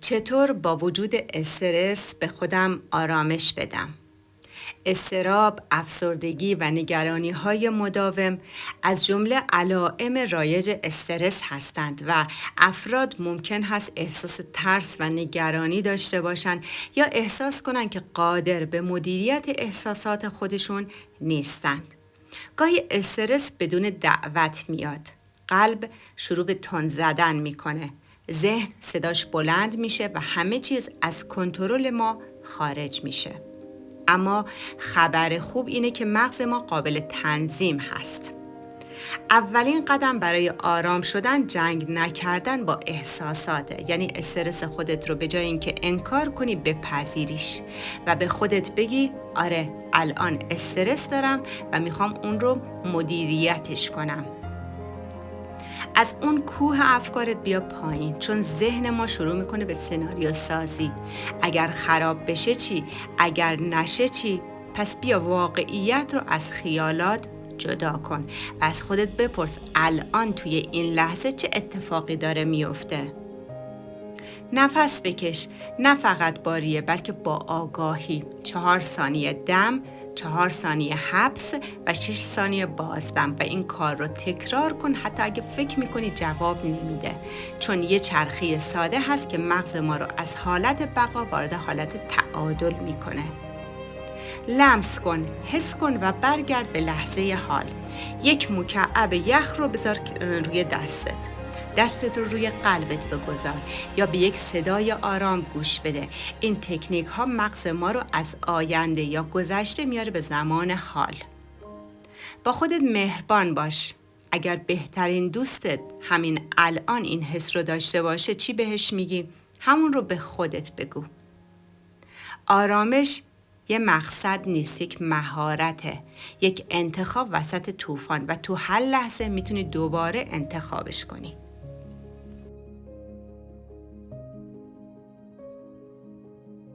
چطور با وجود استرس به خودم آرامش بدم؟ اضطراب، افسردگی و نگرانی‌های مداوم از جمله علائم رایج استرس هستند و افراد ممکن هست احساس ترس و نگرانی داشته باشند یا احساس کنند که قادر به مدیریت احساسات خودشون نیستند. گاهی استرس بدون دعوت میاد. قلب شروع به تند زدن میکنه. ذهن صداش بلند میشه و همه چیز از کنترل ما خارج میشه. اما خبر خوب اینه که مغز ما قابل تنظیم هست. اولین قدم برای آرام شدن جنگ نکردن با احساساته. یعنی استرس خودت رو به جای اینکه انکار کنی بپذیریش و به خودت بگی آره الان استرس دارم و میخوام اون رو مدیریتش کنم. از اون کوه افکارت بیا پایین، چون ذهن ما شروع میکنه به سناریو سازی. اگر خراب بشه چی؟ اگر نشه چی؟ پس بیا واقعیت رو از خیالات جدا کن و از خودت بپرس الان توی این لحظه چه اتفاقی داره میفته. نفس بکش، نه فقط باریه بلکه با آگاهی. 4 ثانیه دم، 4 ثانیه حبس و 6 ثانیه بازدم و این کار رو تکرار کن حتی اگه فکر میکنی جواب نمیده، چون یه چرخه ساده هست که مغز ما رو از حالت بقا وارد حالت تعادل میکنه. لمس کن، حس کن و برگرد به لحظه حال. یک مکعب یخ رو بذار روی دستت رو روی قلبت بگذار یا به یک صدای آرام گوش بده. این تکنیک ها مغز ما رو از آینده یا گذشته میاره به زمان حال. با خودت مهربان باش. اگر بهترین دوستت همین الان این حس رو داشته باشه چی بهش میگی؟ همون رو به خودت بگو. آرامش یه مقصد نیست، یک مهارته، یک انتخاب وسط طوفان و تو هر لحظه میتونی دوباره انتخابش کنی.